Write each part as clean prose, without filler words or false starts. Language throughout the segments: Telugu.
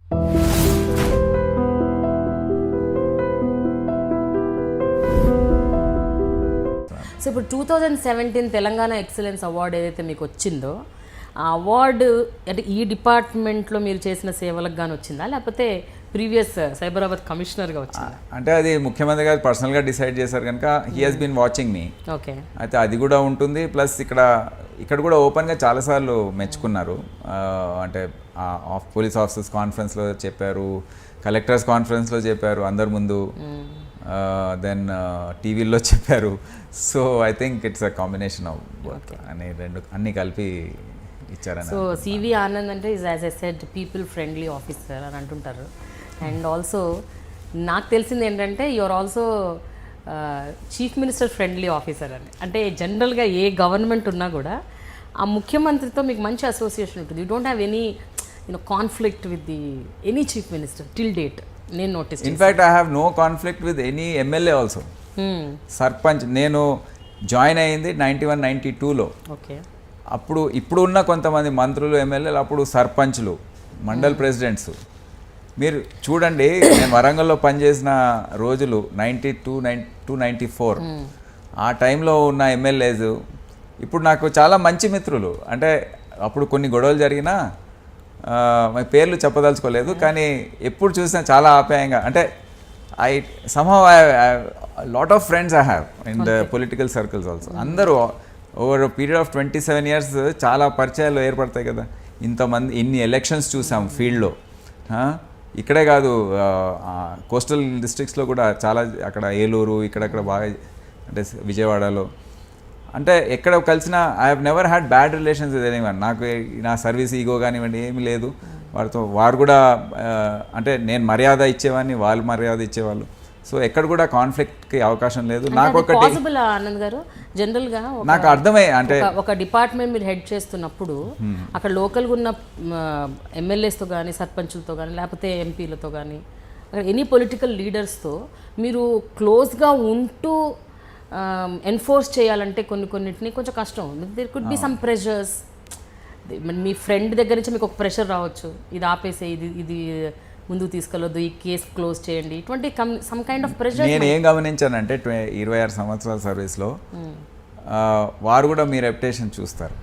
సో ఇప్పుడు 2017 తెలంగాణ ఎక్సలెన్స్ అవార్డు ఏదైతే మీకు వచ్చిందో ఆ అవార్డు అంటే ఈ డిపార్ట్మెంట్లో మీరు చేసిన సేవలకు గాను వచ్చిందా, లేకపోతే ప్రీవియస్ సైబరాబాద్ కమిషనర్గా వచ్చిందా? అంటే అది ముఖ్యమంత్రి గారు పర్సనల్గా డిసైడ్ చేశారు కనుక he has been watching me. Okay. అయితే అది కూడా ఉంటుంది. ప్లస్ ఇక్కడ కూడా ఓపెన్గా చాలాసార్లు మెచ్చుకున్నారు. అంటే పోలీస్ ఆఫీసర్స్ కాన్ఫరెన్స్లో చెప్పారు, కలెక్టర్స్ కాన్ఫరెన్స్లో చెప్పారు అందరి ముందు, దెన్ టీవీల్లో చెప్పారు. So I think it's a combination of both అని అన్నీ కలిపి ఇచ్చారని. సో సివి ఆనంద్ అంటే is as a said people friendly officer అని అంటుంటారు. అండ్ ఆల్సో నాకు తెలిసింది ఏంటంటే you are also chief minister friendly officer అని. అంటే జనరల్గా ఏ గవర్నమెంట్ ఉన్నా కూడా ఆ ముఖ్యమంత్రితో మీకు మంచి అసోసియేషన్ ఉంటుంది. You don't have any conflict with the any chief minister till date. నేను notice in fact I have no conflict with any MLA also. Sarpanch నేను జాయిన్ అయ్యింది 91-92లో. ఓకే. ఇప్పుడు ఉన్న కొంతమంది మంత్రులు ఎమ్మెల్యేలు అప్పుడు సర్పంచ్లు, మండల్ ప్రెసిడెంట్స్. మీరు చూడండి, నేను వరంగల్లో పనిచేసిన రోజులు 92-94 ఆ టైంలో ఉన్న ఎమ్మెల్యేస్ ఇప్పుడు నాకు చాలా మంచి మిత్రులు. అంటే అప్పుడు కొన్ని గొడవలు జరిగినా పేర్లు చెప్పదలుచుకోలేదు, కానీ ఎప్పుడు చూసినా చాలా ఆప్యాయంగా, అంటే I somehow lot of friends I have in the political circles also. అందరూ ఓవర్ పీరియడ్ ఆఫ్ 27 years చాలా పరిచయాలు ఏర్పడతాయి కదా. ఇంతమంది ఇన్ని ఎలక్షన్స్ చూసాం ఫీల్డ్లో. ఇక్కడే కాదు, కోస్టల్ డిస్ట్రిక్ట్స్లో కూడా చాలా, అక్కడ ఏలూరు ఇక్కడక్కడ బాగా, అంటే విజయవాడలో, అంటే ఎక్కడ కలిసినా I have never had bad relations with anyone. నాకు నా సర్వీస్ ఈగో కానివ్వండి ఏమీ లేదు వారితో. వారు కూడా అంటే నేను మర్యాద ఇచ్చేవాడిని, వాళ్ళు మర్యాద ఇచ్చేవాళ్ళు. సో ఎక్కడ కూడా కాన్ఫ్లిక్ట్కి అవకాశం లేదు. నాకు ఒకటి ఆనంద్ గారు, జనరల్గా నాకు అర్థమై, అంటే ఒక డిపార్ట్మెంట్ మీరు హెడ్ చేస్తున్నప్పుడు అక్కడ లోకల్గా ఉన్న ఎమ్మెల్యేస్తో కానీ సర్పంచులతో కానీ లేకపోతే ఎంపీలతో కానీ ఎనీ పొలిటికల్ లీడర్స్తో మీరు క్లోజ్గా ఉంటూ ఎన్ఫోర్స్ చేయాలంటే కొన్నిటిని కొంచెం కష్టం. There could be some pressures. మీ ఫ్రెండ్ దగ్గర నుంచి మీకు ఒక ప్రెషర్ రావచ్చు, ఇది ఆపేసే, ఇది ముందుకు తీసుకెళ్ళొద్దు, ఈ కేసు క్లోజ్ చేయండి, ఇటువంటి సమ్ కైండ్ ఆఫ్ ప్రెషర్. నేను ఏం గమనించానంటే 26 సంవత్సరాల సర్వీస్లో వారు కూడా మీ రెప్యుటేషన్ చూస్తారు.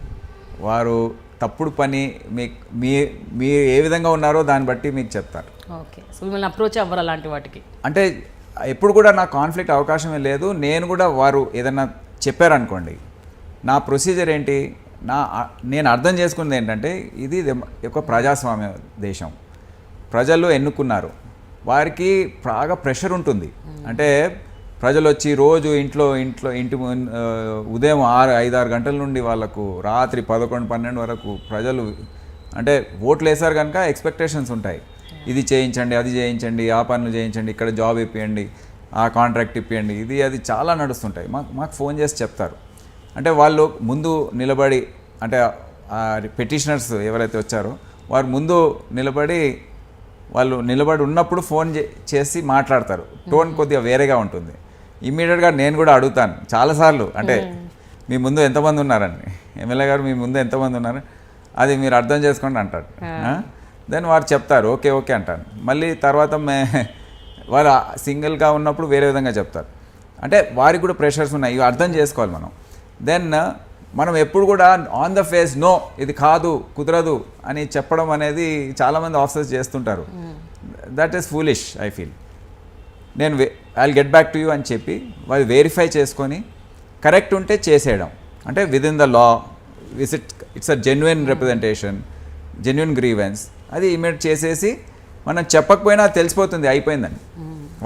వారు తప్పుడు పని మీ ఏ విధంగా ఉన్నారో దాన్ని బట్టి మీకు చెప్తారు. ఓకే. సో మిమ్మల్ని అప్రోచ్ అవ్వరు అలాంటి వాటికి? అంటే ఎప్పుడు కూడా నాకు కాన్ఫ్లిక్ట్ అవకాశమే లేదు. నేను కూడా వారు ఏదన్నా చెప్పారనుకోండి, నా ప్రొసీజర్ ఏంటి, నేను అర్థం చేసుకున్నది ఏంటంటే ఇది ఒక ప్రజాస్వామ్య దేశం, ప్రజలు ఎన్నుకున్నారు, వారికి బాగా ప్రెషర్ ఉంటుంది. అంటే ప్రజలు వచ్చి రోజు ఇంటి ఉదయం 5-6 గంటల నుండి వాళ్ళకు రాత్రి 11-12 వరకు ప్రజలు అంటే ఓట్లు వేశారు కనుక ఎక్స్పెక్టేషన్స్ ఉంటాయి. ఇది చేయించండి, అది చేయించండి, ఆ పనులు చేయించండి, ఇక్కడ జాబ్ ఇప్పియండి, ఆ కాంట్రాక్ట్ ఇప్పియండి, అది చాలా నడుస్తుంటాయి. మాకు ఫోన్ చేసి చెప్తారు. అంటే వాళ్ళు ముందు నిలబడి, అంటే పెటిషనర్స్ ఎవరైతే వచ్చారో వారు ముందు నిలబడి ఉన్నప్పుడు ఫోన్ చేసి మాట్లాడతారు. టోన్ కొద్దిగా వేరేగా ఉంటుంది. ఇమ్మీడియట్గా నేను కూడా అడుగుతాను చాలాసార్లు, అంటే మీ ముందు ఎంతమంది ఉన్నారని, ఎమ్మెల్యే గారు మీ ముందు ఎంతమంది ఉన్నారు, అది మీరు అర్థం చేసుకోండి అంటారు. దెన్ వారు చెప్తారు ఓకే ఓకే అంటాను. మళ్ళీ తర్వాత వాళ్ళు సింగిల్గా ఉన్నప్పుడు వేరే విధంగా చెప్తారు. అంటే వారికి కూడా ప్రెషర్స్ ఉన్నాయి, ఇవి అర్థం చేసుకోవాలి మనం. దెన్ మనం ఎప్పుడు కూడా ఆన్ ద ఫేస్ నో, ఇది కాదు, కుదరదు అని చెప్పడం అనేది చాలామంది ఆఫీసర్స్ చేస్తుంటారు. That is foolish I feel. నేను I will get back to you అని చెప్పి వాళ్ళు వెరిఫై చేసుకొని కరెక్ట్ ఉంటే చేసేయడం. అంటే with in the law, it's a genuine representation, genuine grievance, అది ఇమీడియట్ చేసేసి మనం చెప్పకపోయినా తెలిసిపోతుంది అయిపోయిందని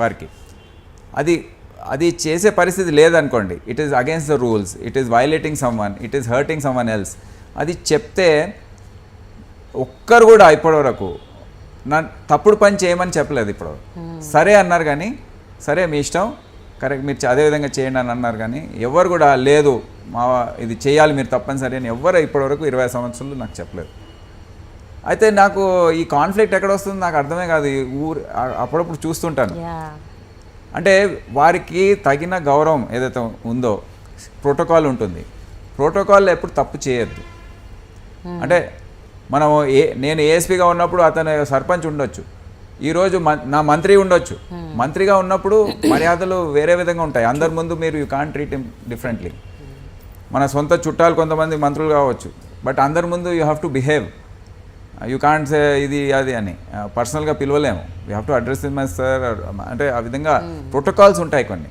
వారికి. అది చేసే పరిస్థితి లేదనుకోండి, it is against the rules, it is violating someone, it is hurting someone else, అది చెప్తే ఒక్కరు కూడా ఇప్పటివరకు తప్పుడు పని చేయమని చెప్పలేదు. ఇప్పుడు సరే అన్నారు కానీ, సరే మీ ఇష్టం, కరెక్ట్ మీరు అదేవిధంగా చేయండి అని అన్నారు కానీ ఎవరు కూడా లేదు ఇది చేయాలి మీరు తప్పనిసరి అని ఎవరు ఇప్పటివరకు 20 సంవత్సరాలు నాకు చెప్పలేదు. అయితే నాకు ఈ కాన్ఫ్లిక్ట్ ఎక్కడ వస్తుందో నాకు అర్థమే కాదు. అప్పుడప్పుడు చూస్తుంటాను. అంటే వారికి తగిన గౌరవం ఏదైతే ఉందో ప్రోటోకాల్ ఉంటుంది, ప్రోటోకాల్ ఎప్పుడు తప్పు చేయొద్దు. అంటే మనం నేను ఏఎస్పీగా ఉన్నప్పుడు అతను సర్పంచ్ ఉండొచ్చు, ఈరోజు నా మంత్రి ఉండొచ్చు. మంత్రిగా ఉన్నప్పుడు మర్యాదలు వేరే విధంగా ఉంటాయి. అందరి ముందు మీరు you can't treat him differently. మన సొంత చుట్టాలు కొంతమంది మంత్రులు కావచ్చు, బట్ అందరి ముందు you have to behave. You can't say ఇది అది అని పర్సనల్గా పిలవలేము. You have to address them as sir అంటే ఆ విధంగా ప్రోటోకాల్స్ ఉంటాయి కొన్ని.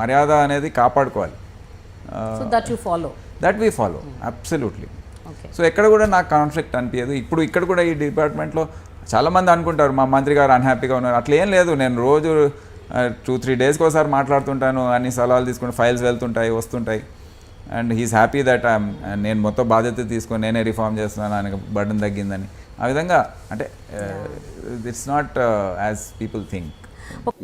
మర్యాద అనేది కాపాడుకోవాలి. That we follow absolutely. So ఎక్కడ కూడా నాకు కాన్ఫ్లిక్ట్ అనిపించదు. ఇప్పుడు ఇక్కడ కూడా ఈ డిపార్ట్మెంట్లో చాలామంది అనుకుంటారు మా మంత్రి గారు అన్హ్యాపీగా ఉన్నారు. అట్లా ఏం లేదు. నేను రోజు 2-3 డేస్కి ఒకసారి మాట్లాడుతుంటాను, అన్ని సలహాలు తీసుకుంటే ఫైల్స్ వెళ్తుంటాయి వస్తుంటాయి. అండ్ హీస్ హ్యాపీ దట్ నేను మొత్తం బాధ్యత తీసుకొని నేనే రిఫార్మ్ చేస్తున్నాను, ఆయనకు బర్డన్ తగ్గిందని. ఆ విధంగా అంటే it's not as people think.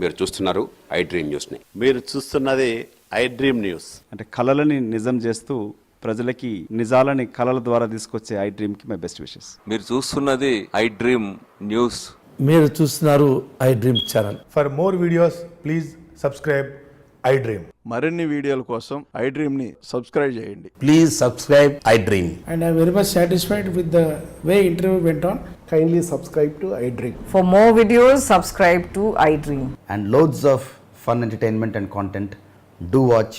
మీరు చూస్తున్నారు ఐ డ్రీమ్ న్యూస్ని. మీరు చూస్తున్నది ఐ డ్రీమ్ న్యూస్. అంటే కళలని నిజం చేస్తూ ప్రజలకి నిజాలని కళల ద్వారా తీసుకొచ్చే ఐ డ్రీమ్కి మై బెస్ట్ విషెస్. మీరు చూస్తున్నది ఐ డ్రీమ్ న్యూస్. మీరు చూస్తున్నారు I dream channel. For more videos, please subscribe I Dream. మరిన్ని వీడియోల కోసం ఐ డ్రీమ్ని సబ్స్క్రైబ్ చేయండి. Please subscribe I dream. And I'm very much satisfied with the way interview went on. Kindly subscribe to I Dream. For more videos, subscribe to iDream. And loads of fun entertainment and content. Do watch